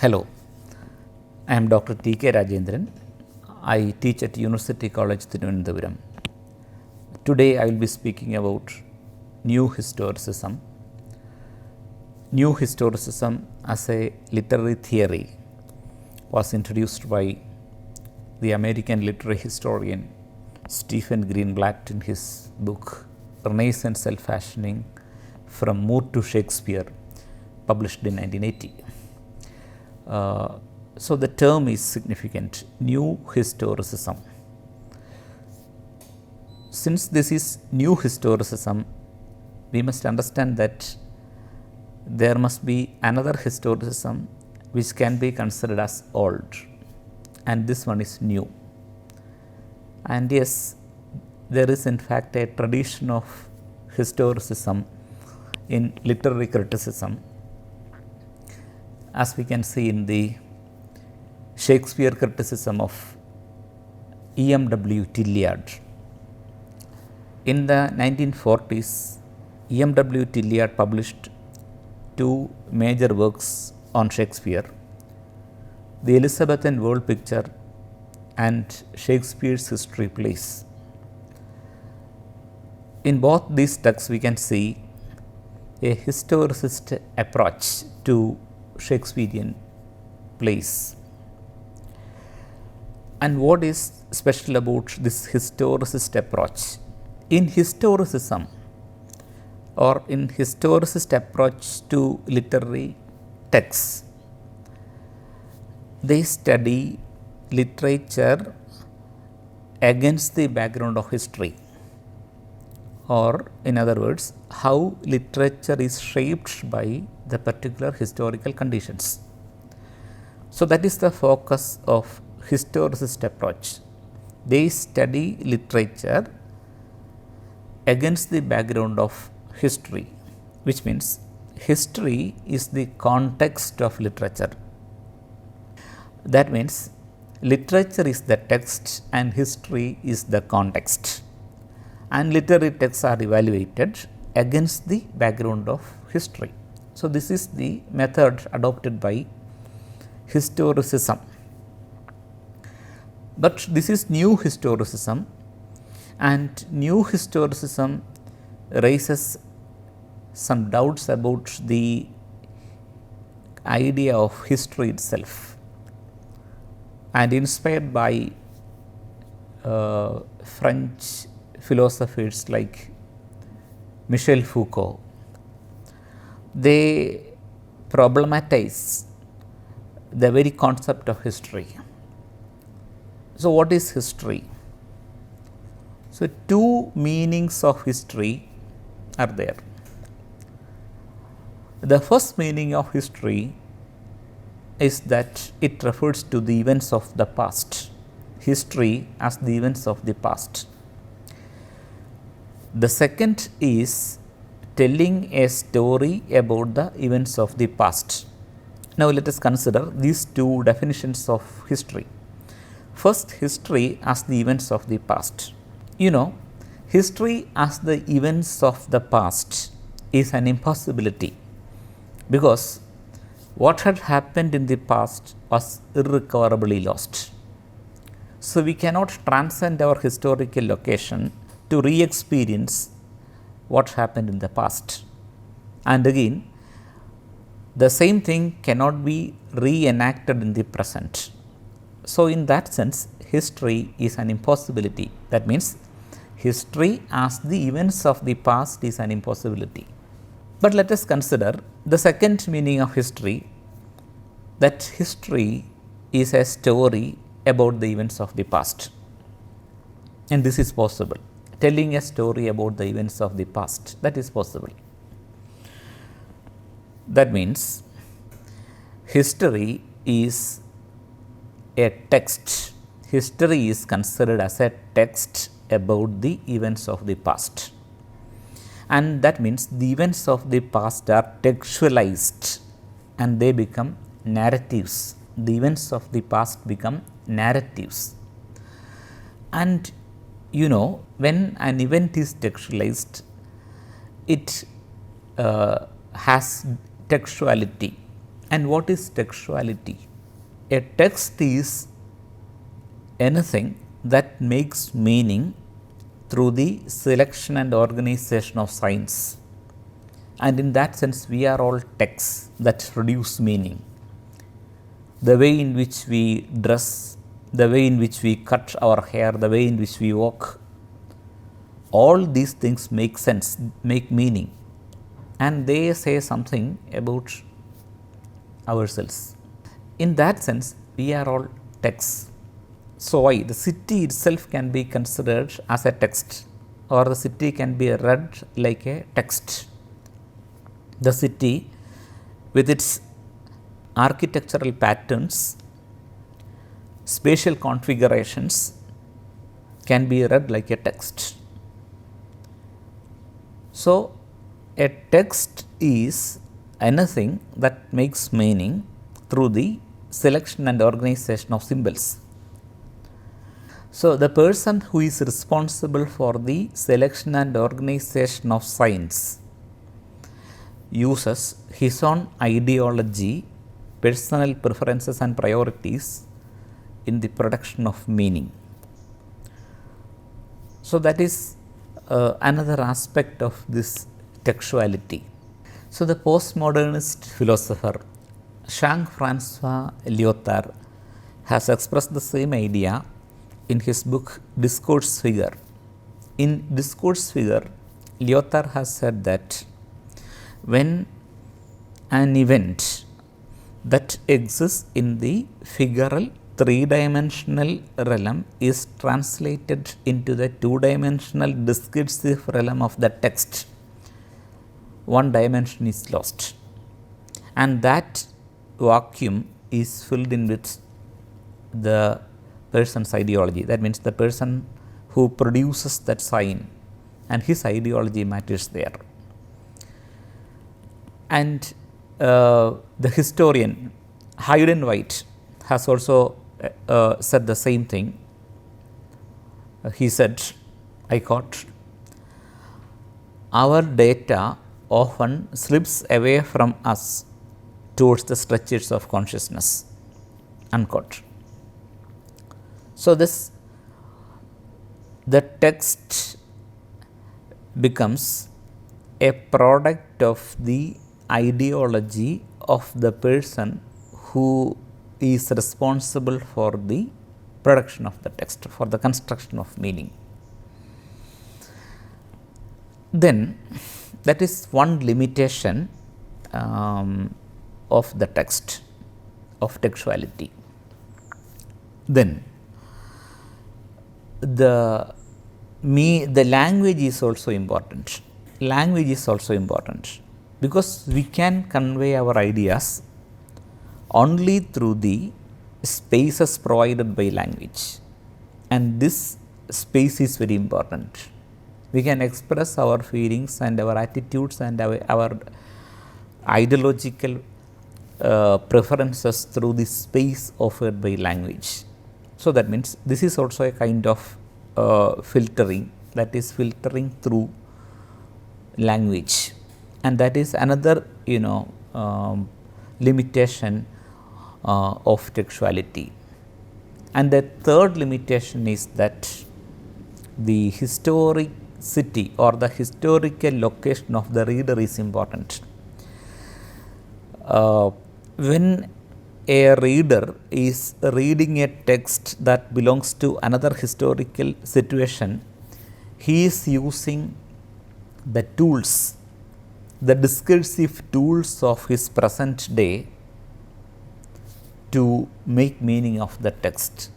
Hello, I am Dr. T.K. Rajendran. I teach at University College Trivandrum. Today I will be speaking about New Historicism. New Historicism as a literary theory was introduced by the American literary historian Stephen Greenblatt in his book Renaissance Self-Fashioning from Moore to Shakespeare, published in 1980. So the term is significant, New Historicism. Since this is New Historicism, we must understand that there must be another historicism which can be considered as old, and this one is new. And yes, there is in fact a tradition of historicism in literary criticism, as we can see in the Shakespeare criticism of E.M.W. Tilliard. In the 1940s, E.M.W. Tilliard published two major works on Shakespeare, the Elizabethan World Picture and Shakespeare's History Plays. In both these texts, we can see a historicist approach to Shakespearean plays. And what is special about this historicist approach? In historicism, or in historicist approach to literary texts, they study literature against the background of history, or in other words, how literature is shaped by the particular historical conditions. So that is the focus of historicist approach. They study literature against the background of history, which means history is the context of literature. That means literature is the text and history is the context, and literary texts are evaluated against the background of history. So this is the method adopted by historicism. But this is new historicism, and new historicism raises some doubts about the idea of history itself, and inspired by French philosophers like Michel Foucault, they problematize the very concept of history. So what is history? So two meanings of history are there. The first meaning of history is that it refers to the events of the past. History as the events of the past. The second is telling a story about the events of the past. Now let us consider these two definitions of history. First, history as the events of the past. History as the events of the past is an impossibility, because what had happened in the past was irrecoverably lost. So we cannot transcend our historical location to re-experience what happened in the past. And again, the same thing cannot be reenacted in the present. So in that sense, history is an impossibility. That means history as the events of the past is an impossibility. But let us consider the second meaning of history, that history is a story about the events of the past. And this is possible. Telling a story about the events of the past, that is possible. That means history is a text. History is considered as a text about the events of the past. And that means the events of the past are textualized and they become narratives. The events of the past become narratives. And when an event is textualized, it has textuality. And what is textuality? A text is anything that makes meaning through the selection and organization of signs. And in that sense, we are all texts that produce meaning. The way in which we dress, the way in which we cut our hair, the way in which we walk, all these things make sense, make meaning, and they say something about ourselves. In that sense, we are all texts. So why? The city itself can be considered as a text, or the city can be read like a text. The city with its architectural patterns, spatial configurations can be read like a text. So, a text is anything that makes meaning through the selection and organization of symbols. So, the person who is responsible for the selection and organization of signs uses his own ideology, personal preferences and priorities in the production of meaning. So, that is another aspect of this textuality. So, the postmodernist philosopher Jean-Francois Lyotard has expressed the same idea in his book Discourse Figure. In Discourse Figure, Lyotard has said that when an event that exists in the figural three-dimensional realm is translated into the two-dimensional discursive realm of the text, one dimension is lost, and that vacuum is filled in with the person's ideology. That means the person who produces that sign and his ideology matters there. And the historian Hayden White has also said the same thing. He said, I quote, "Our data often slips away from us towards the stretches of consciousness," unquote. So, the text becomes a product of the ideology of the person who is responsible for the production of the text, for the construction of meaning. Then that is one limitation of the text, of textuality. Then the language is also important. Language is also important because we can convey our ideas only through the spaces provided by language, and this space is very important. We can express our feelings and our attitudes and our ideological preferences through the space offered by language. So, that means this is also a kind of filtering, that is filtering through language, and that is another limitation of textuality. And the third limitation is that the historicity or the historical location of the reader is important. When a reader is reading a text that belongs to another historical situation, he is using the tools, the discursive tools of his present day to make meaning of the text.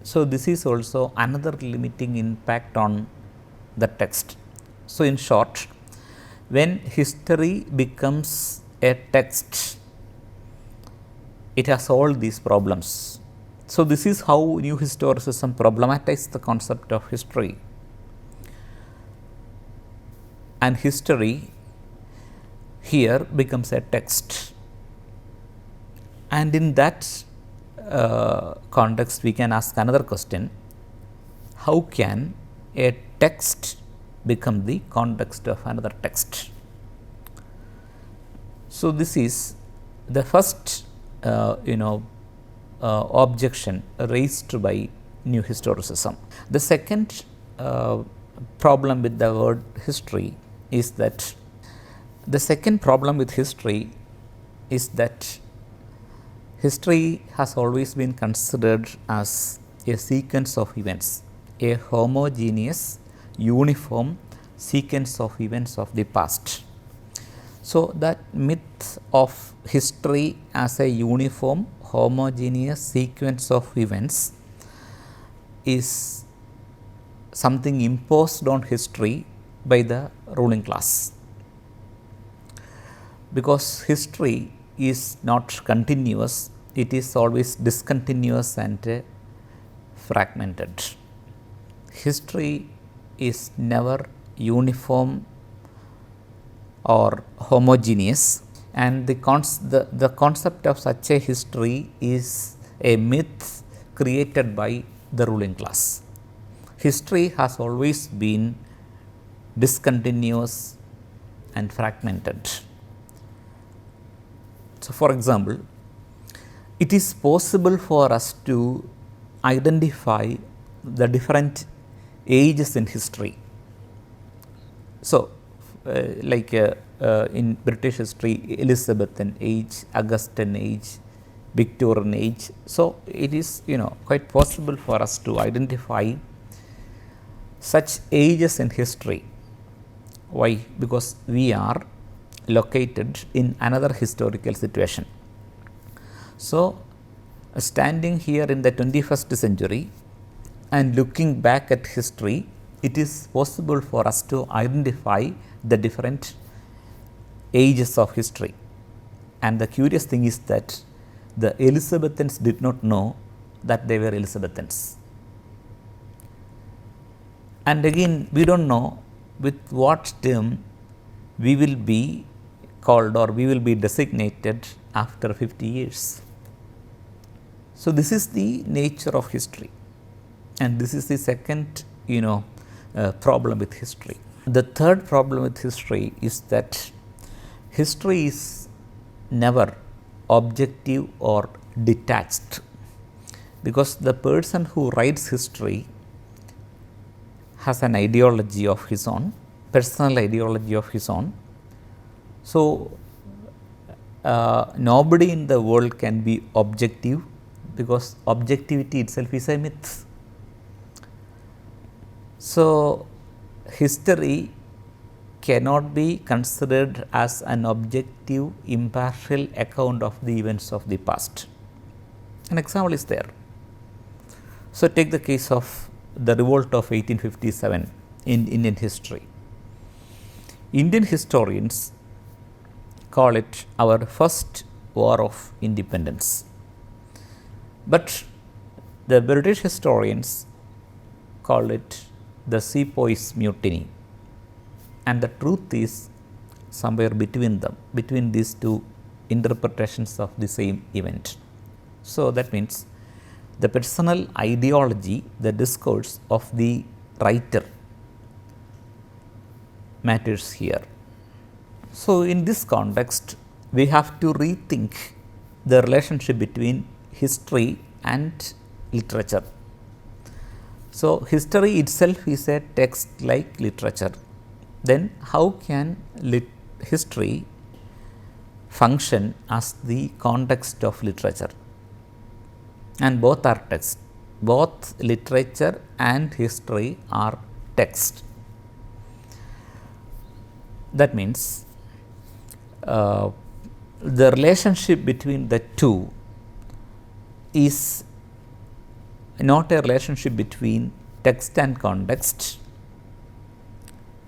So, this is also another limiting impact on the text. So, in short, when history becomes a text, it has all these problems. So, this is how New Historicism problematized the concept of history. And history here becomes a text. And in that context, we can ask another question: how can a text become the context of another text? So, this is the first objection raised by new historicism. The second problem with the word history is that history has always been considered as a sequence of events, a homogeneous, uniform sequence of events of the past. So, that myth of history as a uniform, homogeneous sequence of events is something imposed on history by the ruling class, because history is not continuous, it is always discontinuous and fragmented. History is never uniform or homogeneous, and the concept of such a history is a myth created by the ruling class. History has always been discontinuous and fragmented. So, for example, it is possible for us to identify the different ages in history. So, in British history, Elizabethan age, Augustan age, Victorian age. So, it is quite possible for us to identify such ages in history. Why? Because we are located in another historical situation. So, standing here in the 21st century and looking back at history, it is possible for us to identify the different ages of history. And the curious thing is that the Elizabethans did not know that they were Elizabethans. And again, we do not know with what term we will be called or we will be designated after 50 years. So, this is the nature of history, and this is the second problem with history. The third problem with history is that history is never objective or detached, because the person who writes history has an ideology of his own, personal ideology of his own. So, nobody in the world can be objective, because objectivity itself is a myth. So, history cannot be considered as an objective, impartial account of the events of the past. An example is there. So, take the case of the revolt of 1857 in Indian history. Indian historians call it our first war of independence, but the British historians call it the Sepoys Mutiny, and the truth is somewhere between them, between these two interpretations of the same event. So, that means the personal ideology, the discourse of the writer matters here. So, in this context, we have to rethink the relationship between history and literature. So, history itself is a text like literature. Then how can history function as the context of literature? And both are text. Both literature and history are text. That means the relationship between the two is not a relationship between text and context,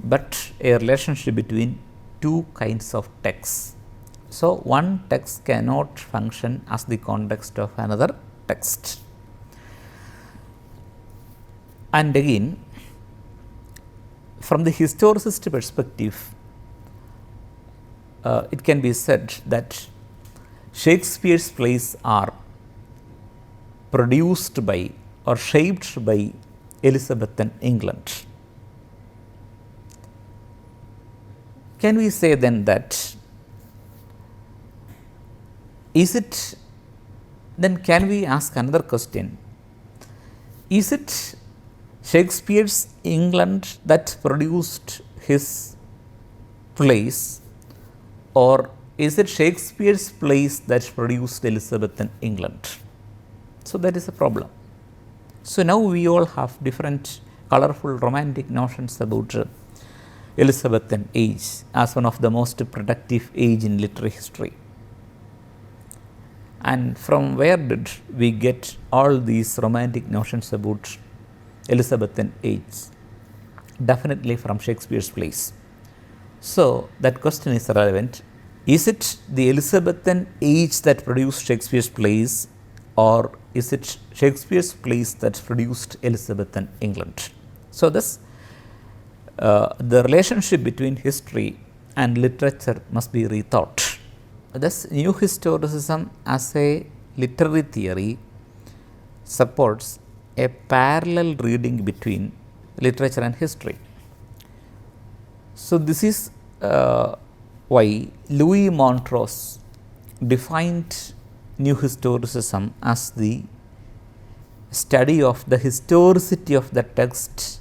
but a relationship between two kinds of texts. So, one text cannot function as the context of another text. And again, from the historicist perspective, it can be said that Shakespeare's plays are produced by or shaped by Elizabethan England. Can we say then that Is it, then can we ask another question? Is it Shakespeare's England that produced his plays, or is it Shakespeare's plays that produced Elizabethan England? So that is a problem. So now we all have different colorful romantic notions about Elizabethan age as one of the most productive age in literary history. And from where did we get all these romantic notions about Elizabethan age? Definitely from Shakespeare's plays. So that question is relevant. Is it the Elizabethan age that produced Shakespeare's plays, or is it Shakespeare's plays that produced Elizabethan England? So thus the relationship between history and literature must be rethought. Thus, new historicism as a literary theory supports a parallel reading between literature and history. So this is why Louis Montrose defined new historicism as the study of the historicity of the text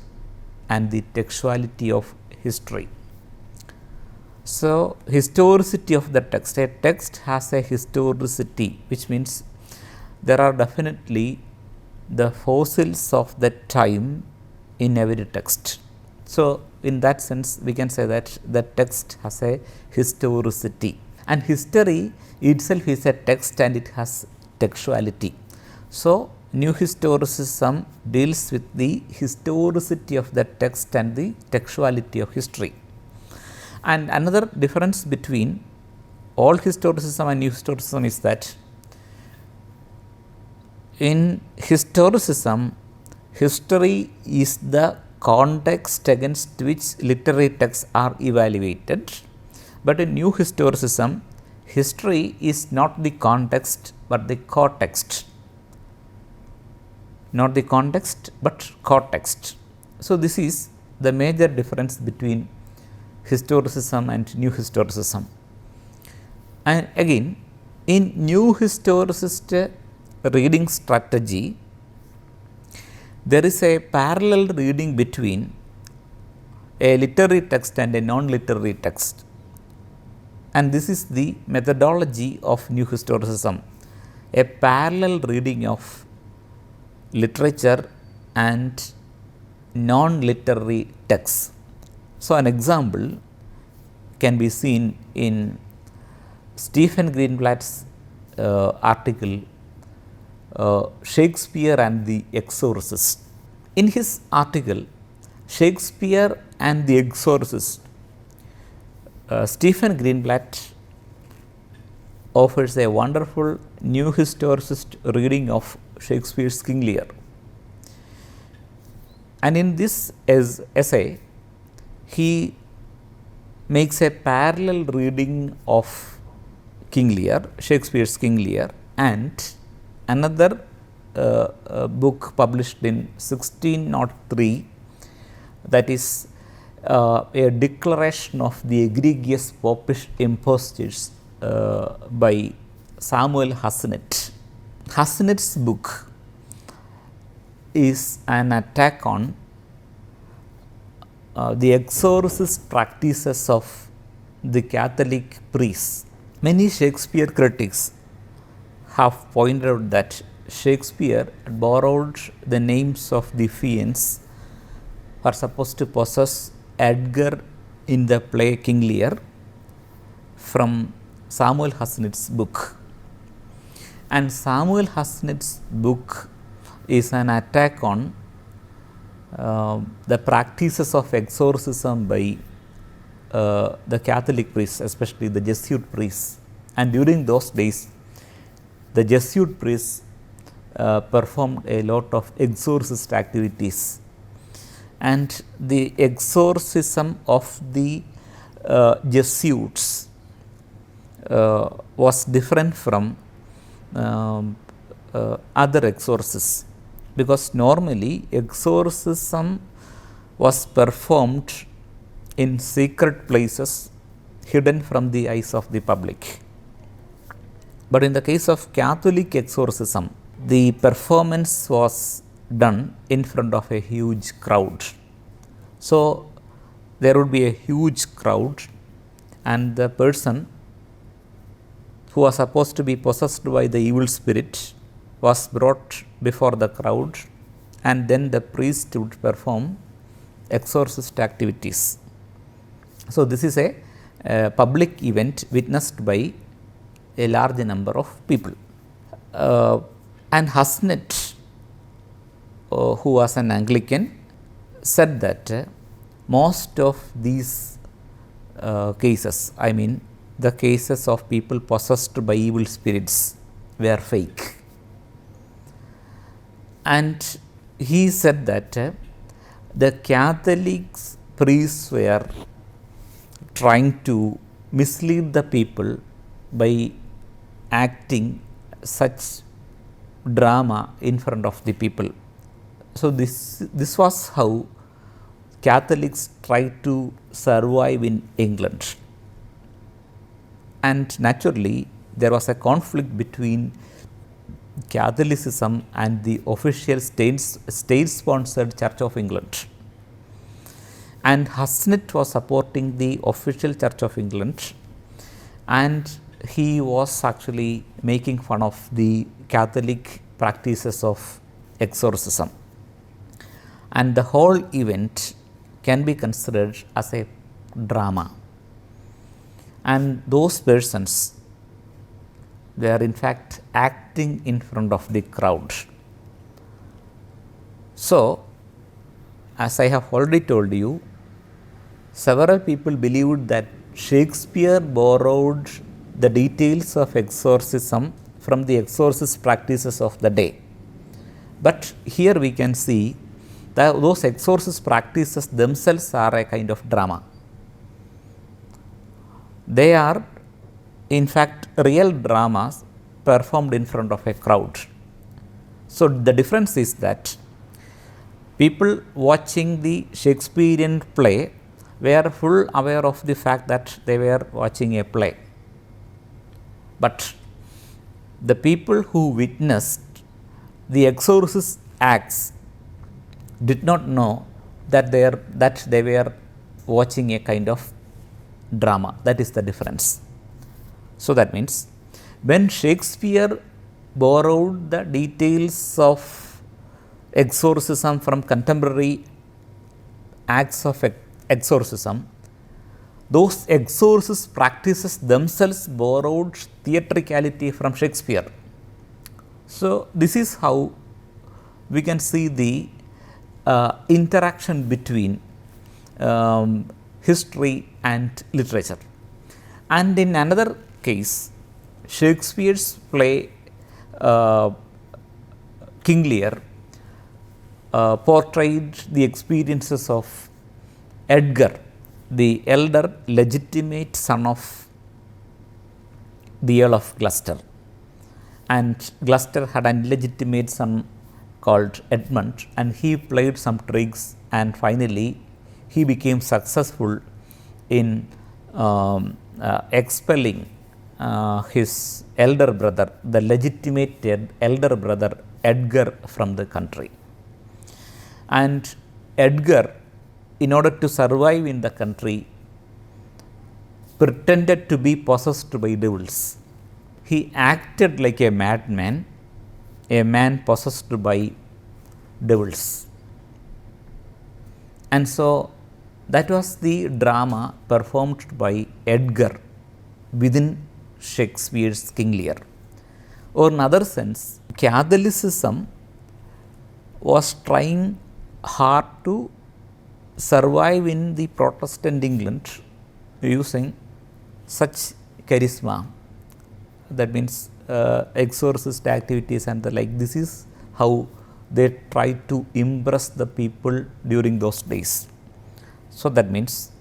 and the textuality of history. So, historicity of the text, a text has a historicity, which means there are definitely the fossils of that time in every text. So, in that sense we can say that the text has a historicity, and history itself is a text and it has textuality. So, new historicism deals with the historicity of the text and the textuality of history. And another difference between old historicism and new historicism is that in historicism, history is the context against which literary texts are evaluated, but in new historicism, history is not the context but the context, not the context but context. So this is the major difference between historicism and new historicism. And again, in new historicist reading strategy, there is a parallel reading between a literary text and a non-literary text, and this is the methodology of new historicism, a parallel reading of literature and non-literary texts. So an example can be seen in Stephen Greenblatt's article Shakespeare and the Exorcist. In his article Shakespeare and the Exorcist, Stephen Greenblatt offers a wonderful new historicist reading of Shakespeare's King Lear. And in this essay, he makes a parallel reading of King Lear, Shakespeare's King Lear, and another book published in 1603, that is a declaration of the egregious popish impostures by Samuel Hassanet. Hassanet's book is an attack on the exorcist practices of the Catholic priests. Many Shakespeare critics have pointed out that Shakespeare borrowed the names of the fiends who are supposed to possess Edgar in the play King Lear from Samuel Hassanet's book. And Samuel Hassanet's book is an attack on the practices of exorcism by the Catholic priests, especially the Jesuit priests. And during those days, the Jesuit priests performed a lot of exorcist activities, and the exorcism of the Jesuits was different from other exorcists, because normally exorcism was performed in secret places hidden from the eyes of the public. But in the case of Catholic exorcism, the performance was done in front of a huge crowd. So there would be a huge crowd, and the person who was supposed to be possessed by the evil spirit was brought before the crowd, and then the priest would perform exorcist activities. So this is a public event witnessed by a large number of people. And Hasnet, who was an Anglican, said that most of these cases, I mean the cases of people possessed by evil spirits, were fake. And he said that the Catholic priests were trying to mislead the people by acting such drama in front of the people. So this was how Catholics tried to survive in England. And naturally, there was a conflict between Catholicism and the official state-sponsored Church of England. And Hasnet was supporting the official Church of England, and he was actually making fun of the Catholic practices of exorcism. And the whole event can be considered as a drama. And those persons were in fact acting in front of the crowd. So, as I have already told you, several people believed that Shakespeare borrowed the details of exorcism from the exorcist practices of the day. But here we can see that those exorcist practices themselves are a kind of drama. They are in fact real dramas performed in front of a crowd. So the difference is that people watching the Shakespearean play were full aware of the fact that they were watching a play. But the people who witnessed the exorcist acts did not know that they were watching a kind of drama. That is the difference. So that means when Shakespeare borrowed the details of exorcism from contemporary acts of exorcism, those exorcist practices themselves borrowed theatricality from Shakespeare. So this is how we can see the interaction between history and literature. And in another case, Shakespeare's play King Lear portrayed the experiences of Edgar, the elder legitimate son of the Earl of Gloucester. And Gloucester had an illegitimate son called Edmund, and he played some tricks, and finally he became successful in expelling his elder brother, the legitimate elder brother Edgar, from the country. And Edgar, in order to survive in the country, pretended to be possessed by devils. He acted like a madman, a man possessed by devils. And so that was the drama performed by Edgar within Shakespeare's King Lear. Or in other sense, Catholicism was trying hard to survive in the Protestant England using such charisma. That means exorcist activities and the like. This is how they tried to impress the people during those days. So that means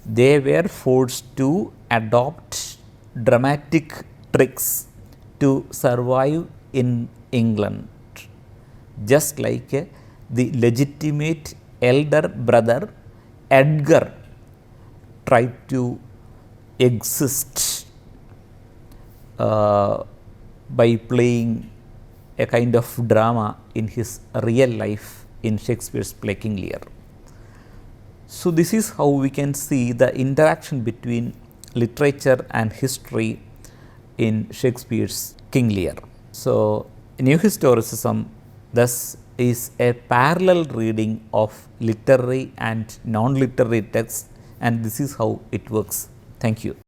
they were forced to adopt dramatic tricks to survive in England, just like the legitimate elder brother Edgar tried to exist uh, by playing a kind of drama in his real life in Shakespeare's play King Lear. So, this is how we can see the interaction between literature and history in Shakespeare's King Lear. So, New Historicism thus is a parallel reading of literary and non-literary texts, and this is how it works. Thank you.